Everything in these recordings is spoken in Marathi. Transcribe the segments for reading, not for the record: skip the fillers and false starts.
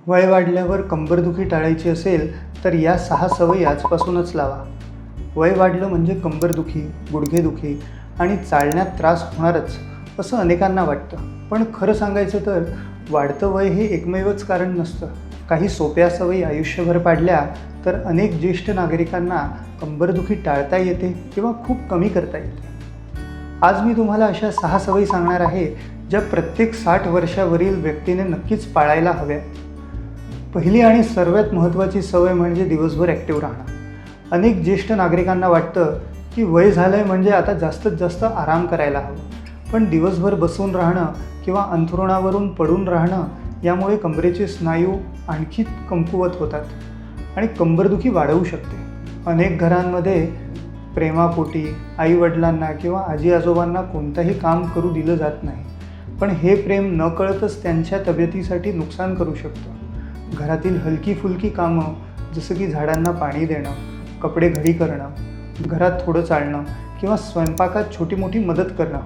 वय वाढल्यावर कंबरदुखी टाळायची असेल तर या 6 सवयी आजपासूनच लावा. वय वाढलं म्हणजे कंबरदुखी, गुडघेदुखी आणि चालण्यात त्रास होणारच असं अनेकांना वाटतं. पण खरं सांगायचं तर वाढतं वय हे एकमेवच कारण नसतं. काही सोप्या सवयी आयुष्यभर पाडल्या तर अनेक ज्येष्ठ नागरिकांना कंबरदुखी टाळता येते किंवा खूप कमी करता येते. आज मी तुम्हाला अशा 6 सवयी सांगणार आहे ज्या प्रत्येक 60 वर्षावरील व्यक्तीने नक्कीच पाळायला हव्या. पहिली आणि सर्वात महत्त्वाची सवय म्हणजे दिवसभर ॲक्टिव्ह राहणं. अनेक ज्येष्ठ नागरिकांना वाटतं की वय झालं आहे म्हणजे आता जास्तीत जास्त आराम करायला हवं. पण दिवसभर बसून राहणं किंवा अंथरुणावरून पडून राहणं यामुळे कंबरेचे स्नायू आणखी कमकुवत होतात आणि कंबरदुखी वाढवू शकते. अनेक घरांमध्ये प्रेमापोटी आईवडिलांना किंवा आजी आजोबांना कोणतंही काम करू दिलं जात नाही, पण हे प्रेम नकळतच त्यांच्या तब्येतीसाठी नुकसान करू शकतं. घरातील हलकी फुलकी कामं जसं की झाडांना पाणी देणं, कपडे घडी करणं, घरात थोडं चालणं किंवा स्वयंपाकात छोटी मोठी मदत करणं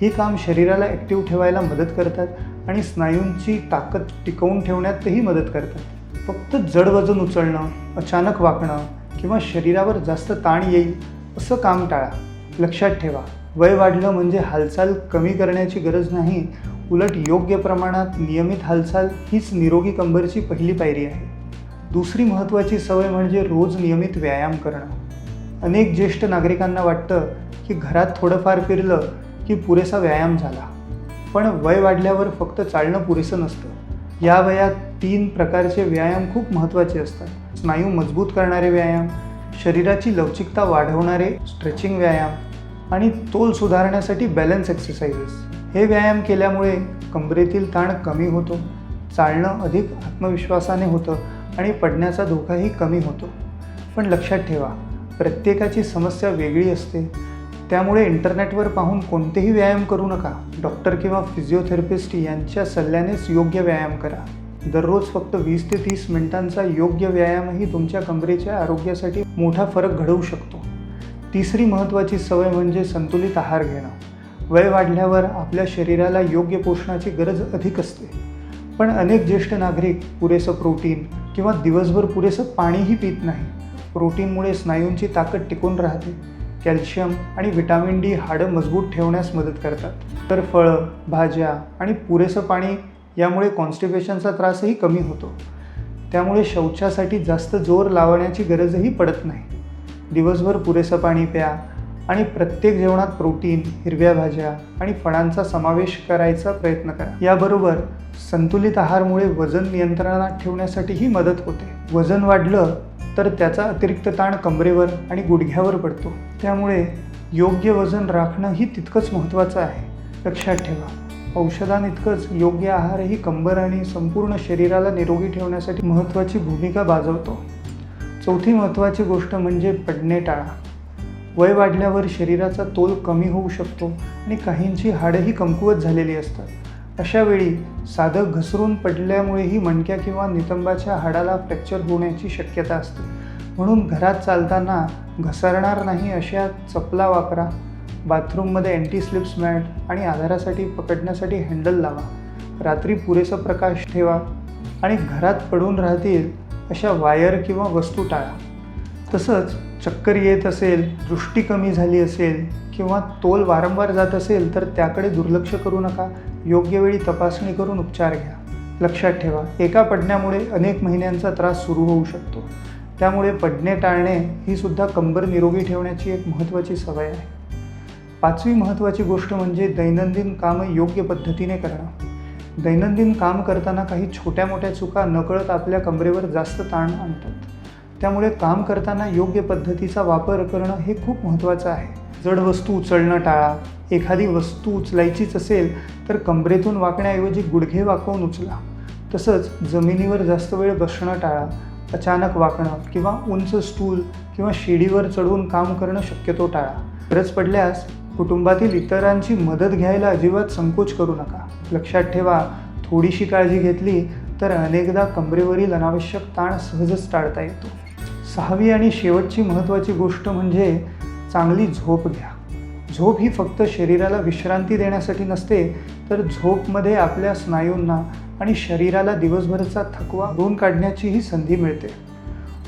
ही काम शरीराला ॲक्टिव्ह ठेवायला मदत करतात आणि स्नायूंची ताकद टिकवून ठेवण्यातही मदत करतात. फक्त जड वजन उचलणं, अचानक वाकणं किंवा शरीरावर जास्त ताण येईल असं काम टाळा. लक्षात ठेवा, वय वाढलं म्हणजे हालचाल कमी करण्याची गरज नाही, उलट योग्य प्रमाणात नियमित हालचाल हीच निरोगी कंबरची पहिली पायरी आहे. दुसरी महत्त्वाची सवय म्हणजे रोज नियमित व्यायाम करणं. अनेक ज्येष्ठ नागरिकांना वाटतं की घरात थोडंफार फिरलं की पुरेसा व्यायाम झाला, पण वय वाढल्यावर फक्त चालणं पुरेसं नसतं. या वयात 3 प्रकारचे व्यायाम खूप महत्त्वाचे असतात. स्नायू मजबूत करणारे व्यायाम, शरीराची लवचिकता वाढवणारे स्ट्रेचिंग व्यायाम आणि तोल सुधारण्यासाठी बॅलन्स एक्सरसाइजेस. हे व्यायाम केल्यामुळे कंबरेतील ताण कमी होतो, चालणं अधिक आत्मविश्वासाने होतं आणि पडण्याचा धोकाही कमी होतो. पण लक्षात ठेवा, प्रत्येकाची समस्या वेगळी असते, त्यामुळे इंटरनेटवर पाहून कोणतेही व्यायाम करू नका. डॉक्टर किंवा फिजिओथेरपिस्ट यांच्या सल्ल्यानेच योग्य व्यायाम करा. दररोज फक्त 20 ते 30 मिनिटांचा योग्य व्यायामही तुमच्या कंबरेच्या आरोग्यासाठी मोठा फरक घडवू शकतो. तिसरी महत्त्वाची सवय म्हणजे संतुलित आहार घेणं. वय वाढल्यावर आपल्या शरीराला योग्य पोषणाची गरज अधिक असते, पण अनेक ज्येष्ठ नागरिक पुरेसं प्रोटीन किंवा दिवसभर पुरेसं पाणीही पित नाही. प्रोटीनमुळे स्नायूंची ताकद टिकून राहते, कॅल्शियम आणि व्हिटॅमिन डी हाडं मजबूत ठेवण्यास मदत करतात. तर फळं, भाज्या आणि पुरेसं पाणी यामुळे कॉन्स्टिपेशनचा त्रासही कमी होतो. त्यामुळे शौचासाठी जास्त जोर लावण्याची गरजही पडत नाही. दिवसभर पुरेसं पाणी प्या आणि प्रत्येक जेवणात प्रोटीन, हिरव्या भाज्या आणि फळांचा समावेश करायचा प्रयत्न करा. याबरोबर संतुलित आहारामुळे वजन नियंत्रणात ठेवण्यासाठीही मदत होते. वजन वाढलं तर त्याचा अतिरिक्त ताण कंबरेवर आणि गुडघ्यावर पडतो, त्यामुळे योग्य वजन राखणंही तितकंच महत्त्वाचं आहे. लक्षात ठेवा, औषधांइतकंच योग्य आहारही कंबर आणि संपूर्ण शरीराला निरोगी ठेवण्यासाठी महत्त्वाची भूमिका बजावतो. चौथी महत्त्वाची गोष्ट म्हणजे पडणे टाळा. वय वाढल्यावर शरीराचा तोल कमी होऊ शकतो आणि काहींची हाडंही कमकुवत झालेली असतात. अशा वेळी साधं घसरून पडल्यामुळेही मणक्या किंवा नितंबाच्या हाडाला फ्रॅक्चर होण्याची शक्यता असते. म्हणून घरात चालताना घसरणार नाही अशा चपला वापरा. बाथरूममध्ये अँटी स्लिप्स मॅट आणि आधारासाठी पकडण्यासाठी हँडल लावा. रात्री पुरेसा प्रकाश ठेवा आणि घरात पडून राहतील अशा वायर किंवा वस्तू टाळा. तसंच चक्कर येत असेल, दृष्टी कमी झाली असेल किंवा तोल वारंवार जात असेल तर त्याकडे दुर्लक्ष करू नका. योग्य वेळी तपासणी करून उपचार घ्या. लक्षात ठेवा, एका पडण्यामुळे अनेक महिन्यांचा त्रास सुरू होऊ शकतो, त्यामुळे पडणे टाळणे ही सुद्धा कंबर निरोगी ठेवण्याची एक महत्त्वाची सवय आहे. पाचवी महत्त्वाची गोष्ट म्हणजे दैनंदिन कामं योग्य पद्धतीने करणं. दैनंदिन काम करताना काही छोट्या मोठ्या चुका नकळत आपल्या कंबरेवर जास्त ताण आणतात, त्यामुळे काम करताना योग्य पद्धतीचा वापर करणं हे खूप महत्त्वाचं आहे. जड वस्तू उचलणं टाळा. एखादी वस्तू उचलायचीच असेल तर कंबरेतून वाकण्याऐवजी गुडघे वाकवून उचला. तसंच जमिनीवर जास्त वेळ बसणं टाळा. अचानक वाकणं किंवा उंच स्टूल किंवा शिडीवर चढून काम करणं शक्यतो टाळा. गरज पडल्यास कुटुंबातील इतरांची मदत घ्यायला अजिबात संकोच करू नका. लक्षात ठेवा, थोडीशी काळजी घेतली तर अनेकदा कंबरेवरील अनावश्यक ताण सहजच टाळता येतो. सहावी आणि शेवटची महत्त्वाची गोष्ट म्हणजे चांगली झोप घ्या. झोप ही फक्त शरीराला विश्रांती देण्यासाठी नसते, तर झोपमध्ये आपल्या स्नायूंना आणि शरीराला दिवसभराचा थकवा धुवून काढण्याचीही संधी मिळते.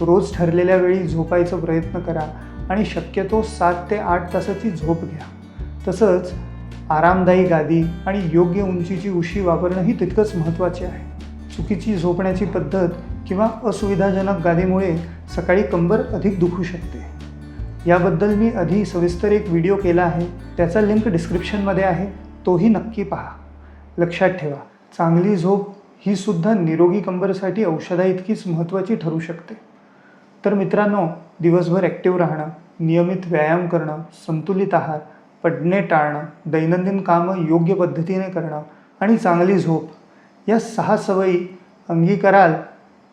रोज ठरलेल्या वेळी झोपायचा प्रयत्न करा आणि शक्यतो 7 ते 8 तासाची झोप घ्या. तसंच आरामदायी गादी आणि योग्य उंचीची उशी वापरणंही तितकंच महत्त्वाचे आहे. चुकीची झोपण्याची पद्धत किंवा असुविधाजनक गादीमुळे सकाळी कंबर अधिक दुखू शकते. याबद्दल मी आधी सविस्तर एक व्हिडिओ केला आहे, त्याचा लिंक डिस्क्रिप्शनमध्ये आहे, तोही नक्की पहा. लक्षात ठेवा, चांगली झोप ही सुद्धा निरोगी कंबरसाठी औषधाइतकीच महत्त्वाची ठरू शकते. तर मित्रांनो, दिवसभर ॲक्टिव्ह राहणं, नियमित व्यायाम करणं, संतुलित आहार, पडणे टाळणं, दैनंदिन कामं योग्य पद्धतीने करणं आणि चांगली झोप या 6 सवयी अंगी कराल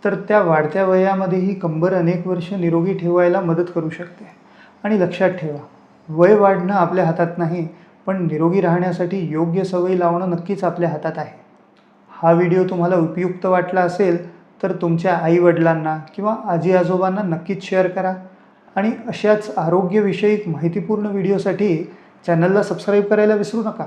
तर त्या वाढत्या वयामध्येही कंबर अनेक वर्ष निरोगी ठेवायला मदत करू शकते. आणि लक्षात ठेवा, वय वाढणं आपल्या हातात नाही, पण निरोगी राहण्यासाठी योग्य सवयी लावणं नक्कीच आपल्या हातात आहे. हा व्हिडिओ तुम्हाला उपयुक्त वाटला असेल तर तुमच्या आईवडिलांना किंवा आजी आजोबांना नक्कीच शेअर करा. आणि अशाच आरोग्यविषयक माहितीपूर्ण व्हिडिओसाठी चॅनलला सबस्क्राईब करायला विसरू नका.